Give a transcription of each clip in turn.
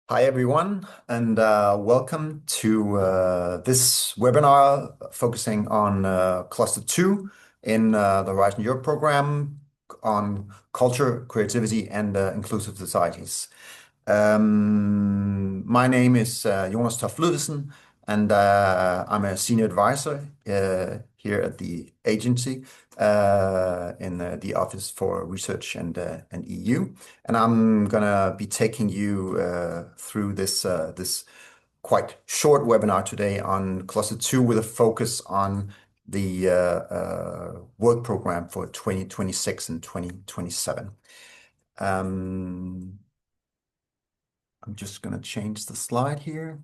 Hi, everyone, and welcome to this webinar focusing on Cluster 2 in the Horizon Europe program on culture, creativity, and inclusive societies. My name is Jonas Toft Ludvigsen, and I'm a senior advisor here at the agency in the Office for Research and EU. And I'm gonna be taking you through this quite short webinar today on Cluster 2 with a focus on the work program for 2026 and 2027. I'm just going to change the slide here.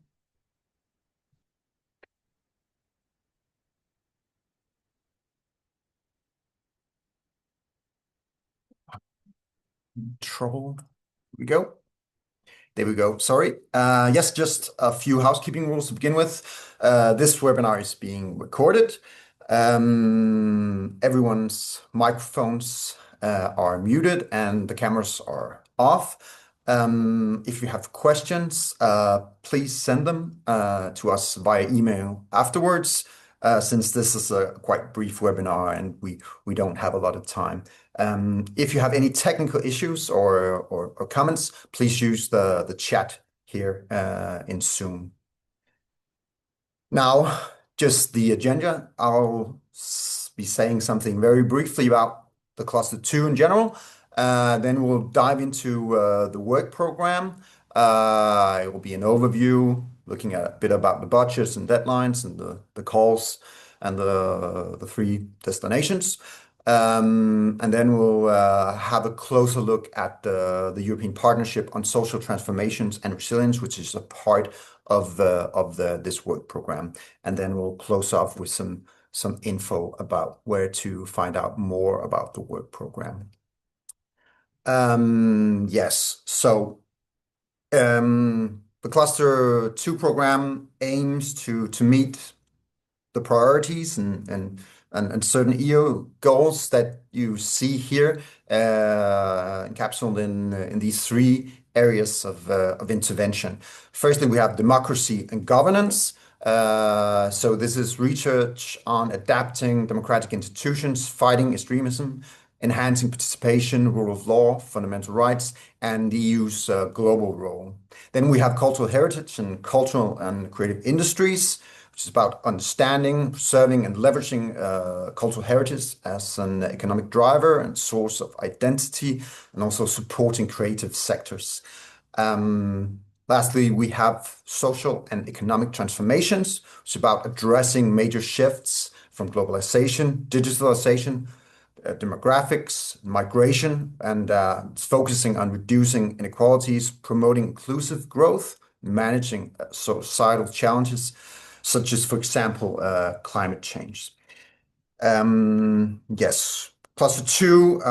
Trouble. Here we go. There we go. Sorry. Yes, just a few housekeeping rules to begin with. This webinar is being recorded. Everyone's microphones are muted and the cameras are off. If you have questions, please send them to us via email afterwards, since this is a quite brief webinar and we don't have a lot of time. If you have any technical issues or comments, please use the chat here in Zoom. Now, just the agenda. I'll be saying something very briefly about the Cluster 2 in general. Then we'll dive into the work program. It will be an overview, looking at a bit about the budgets and deadlines and the calls and the three destinations. And then we'll have a closer look at the European Partnership on Social Transformations and Resilience, which is a part of this work program. And then we'll close off with some info about where to find out more about the work program. Yes, so the Cluster 2 program aims to meet the priorities and certain EU goals that you see here encapsulated in these three areas of intervention. Firstly, we have democracy and governance. So this is research on adapting democratic institutions, fighting extremism, enhancing participation, rule of law, fundamental rights, and the EU's global role. Then we have cultural heritage and cultural and creative industries, which is about understanding, preserving, and leveraging cultural heritage as an economic driver and source of identity, and also supporting creative sectors. Lastly, we have social and economic transformations, which is about addressing major shifts from globalization, digitalization, demographics, migration, and focusing on reducing inequalities, promoting inclusive growth, managing societal challenges, such as, for example, climate change. Yes, Cluster 2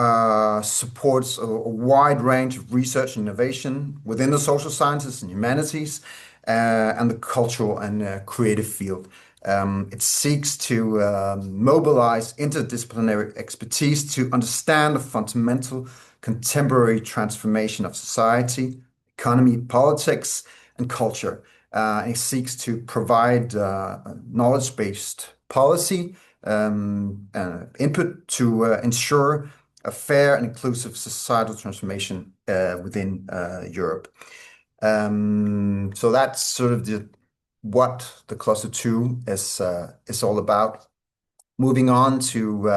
supports a wide range of research and innovation within the social sciences and humanities and the cultural and creative field. It seeks to mobilize interdisciplinary expertise to understand the fundamental contemporary transformation of society, economy, politics, and culture. It seeks to provide knowledge-based policy input to ensure a fair and inclusive societal transformation within Europe. So that's sort of what the Cluster 2 is all about. Moving on to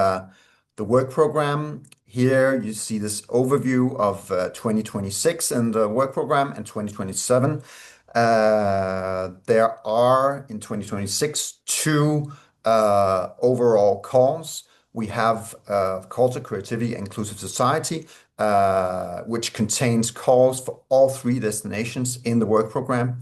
the work program. Here you see this overview of 2026 and the work program and 2027. There are, in 2026, two overall calls. We have Culture, Creativity, and Inclusive Society, which contains calls for all three destinations in the work program.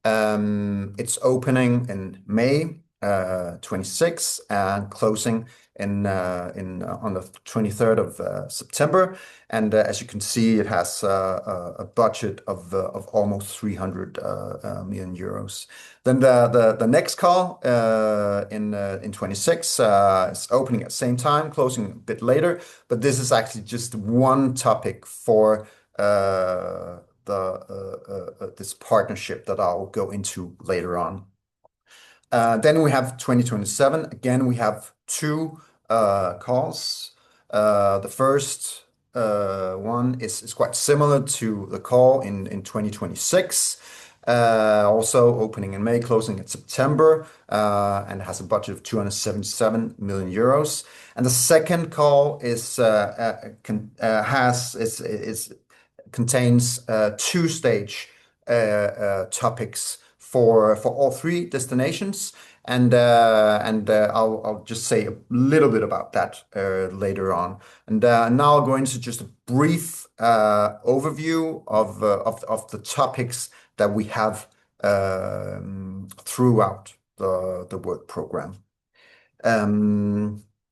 It's opening in May 26 and closing on the 23rd of September. And as you can see, it has a budget of almost 300 million euros. Then the next call in 26 is opening at the same time, closing a bit later. But this is actually just one topic for this partnership that I'll go into later on. Then we have 2027. Again, we have two calls. The first one is quite similar to the call in 2026. Also opening in May, closing in September, and has a budget of 277 million euros. And the second call contains two-stage topics for all three destinations, and I'll just say a little bit about that later on. And now I'll go into just a brief overview of the topics that we have throughout the work program.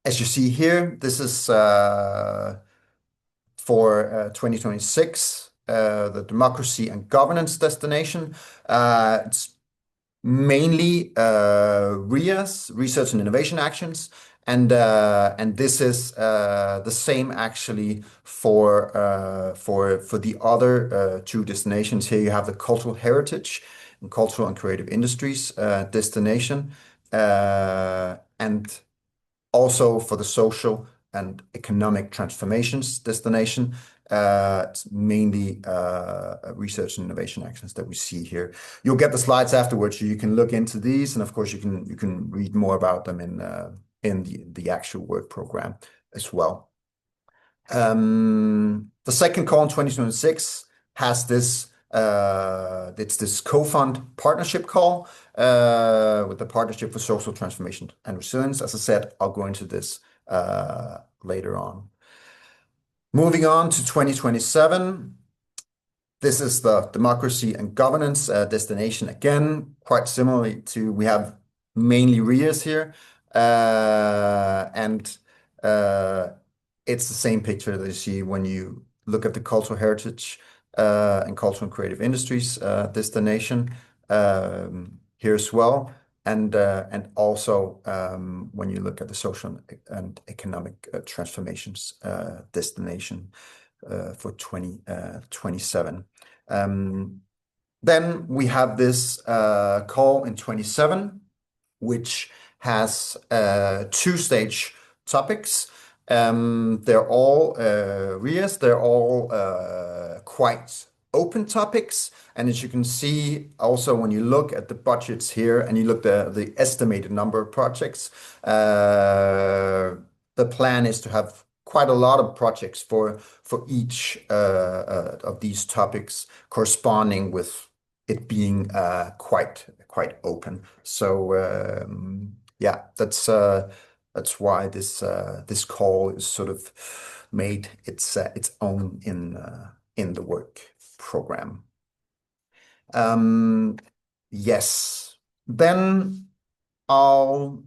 As you see here, this is for 2026, the democracy and governance destination. It's mainly RIAs, research and innovation actions, and this is the same actually for the other two destinations. Here you have the cultural heritage and cultural and creative industries destination, and also for the social and economic transformations destination. It's mainly research and innovation actions that we see here. You'll get the slides afterwards, so you can look into these, and of course you can read more about them in the actual work program as well. The second call in 2026 has this it's this co-fund partnership call with the Partnership for Social Transformation and Resilience. As I said, I'll go into this later on. Moving on to 2027, this is the democracy and governance destination. Again, quite similarly to, we have mainly RIAs here, and it's the same picture that you see when you look at the cultural heritage and cultural and creative industries destination here as well. And also when you look at the social and economic transformations destination for 2027. Then we have this call in 27, which has two-stage topics. They're all RIAs, they're all quite open topics. And as you can see, also when you look at the budgets here and you look at the estimated number of projects, the plan is to have quite a lot of projects for each of these topics, corresponding with it being quite open. So yeah, that's why this call is sort of made its own in the work program. Yes, then I'll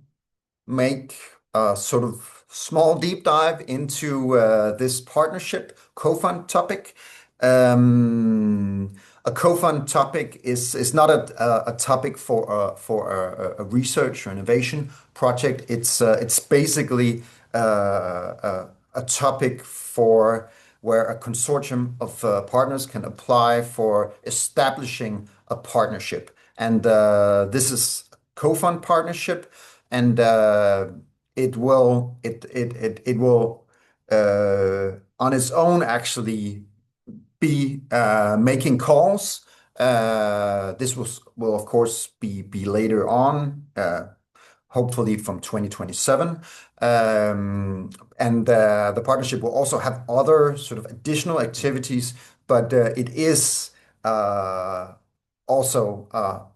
make a sort of small deep dive into this partnership co-fund topic. A co-fund topic is not a topic for a research or innovation project. It's basically a topic for where a consortium of partners can apply for establishing a partnership. And this is a co-fund partnership, and it will on its own actually be making calls. This will of course be later on, hopefully from 2027. And the partnership will also have other sort of additional activities, but it is also a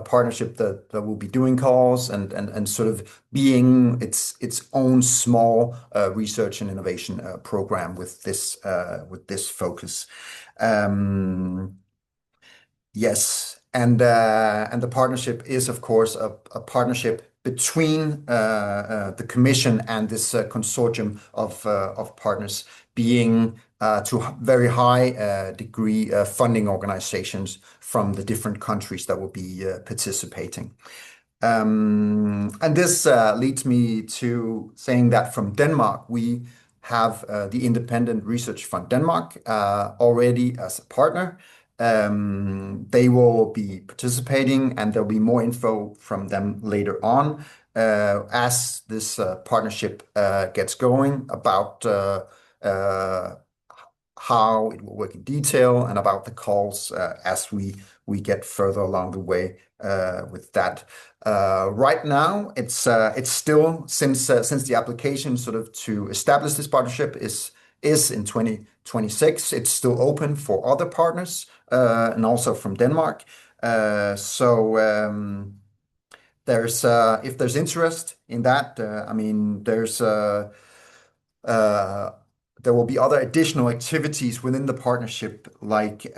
partnership that will be doing calls and sort of being its own small research and innovation program with this focus. Yes, and the partnership is of course a partnership between the Commission and this consortium of partners, being to very high degree funding organizations from the different countries that will be participating. And this leads me to saying that from Denmark, we have the Independent Research Fund Denmark already as a partner. They will be participating, and there'll be more info from them later on as this partnership gets going about how it will work in detail and about the calls as we get further along the way with that. Right now, it's still since the application sort of to establish this partnership is in 2026. It's still open for other partners and also from Denmark. There's if there's interest in that, I mean, uh, there will be other additional activities within the partnership, like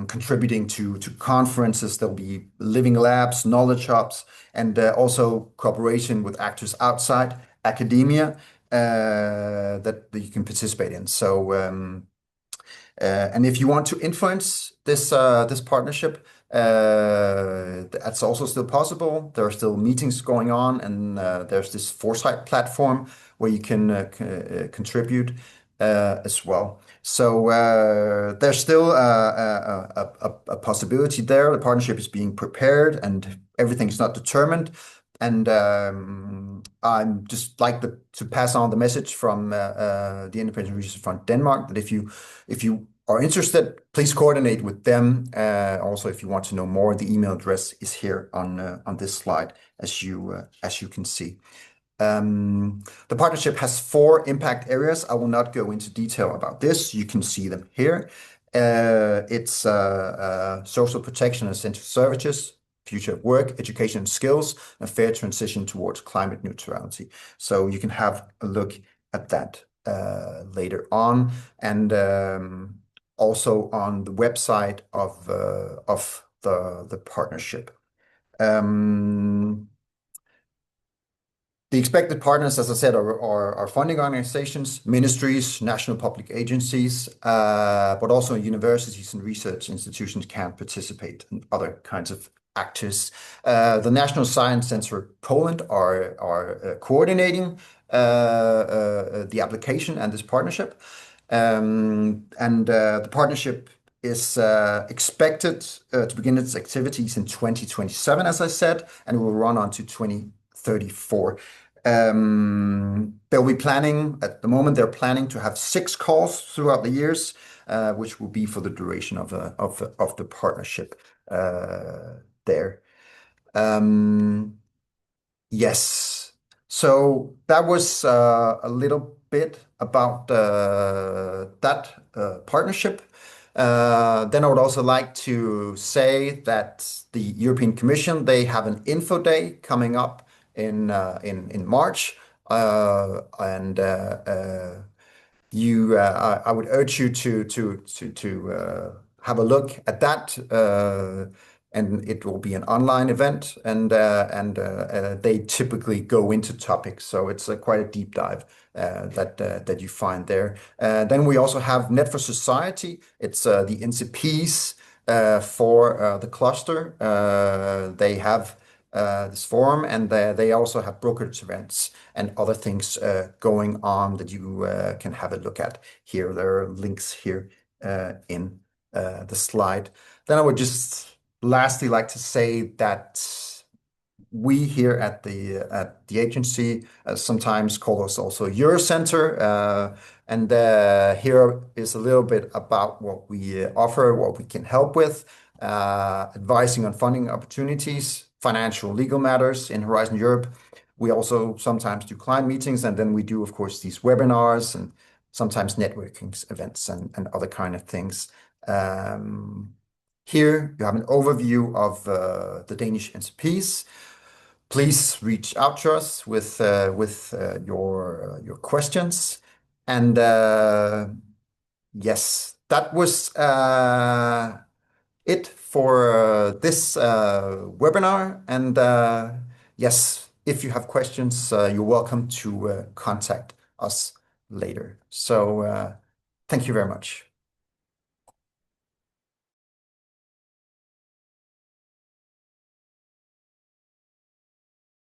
contributing to conferences. There'll be living labs, knowledge hubs, and also cooperation with actors outside academia that you can participate in. And if you want to influence this partnership, that's also still possible. There are still meetings going on, and there's this Foresight platform where you can contribute as well. So there's still a possibility there. The partnership is being prepared, and everything's not determined. And I'm just like to pass on the message from the Independent Research Fund Denmark that if you are interested, please coordinate with them. Also, if you want to know more, the email address is here on this slide, as you can see. The partnership has 4 impact areas. I will not go into detail about this. You can see them here. It's social protection and essential services, future of work, education and skills, and fair transition towards climate neutrality. So you can have a look at that later on, and also on the website of the partnership. The expected partners, as I said, are funding organizations, ministries, national public agencies, but also universities and research institutions can participate, and other kinds of actors. The National Science Center Poland are coordinating the application and this partnership. The partnership is expected to begin its activities in 2027, as I said, and it will run on to 2034. They'll be planning, at the moment, they're planning to have 6 calls throughout the years, which will be for the duration of the partnership there. Yes. So that was a little bit about that partnership. Then I would also like to say that the European Commission, they have an info day coming up in March, and I would urge you to have a look at that. And it will be an online event, and they typically go into topics, so it's quite a deep dive that you find there. Then we also have Net for Society. It's the NCPs for the cluster. They have this forum, and they also have brokerage events and other things going on that you can have a look at here. There are links here in the slide. Then I would just lastly like to say that we here at the agency sometimes call us also Eurocenter, and here is a little bit about what we offer, what we can help with, advising on funding opportunities, financial legal matters in Horizon Europe. We also sometimes do client meetings, and then we do, of course, these webinars and sometimes networking events and other kind of things. Here you have an overview of the Danish NCPs. Please reach out to us with your questions. And yes, that was it for this webinar. And yes, if you have questions, you're welcome to contact us later. So thank you very much.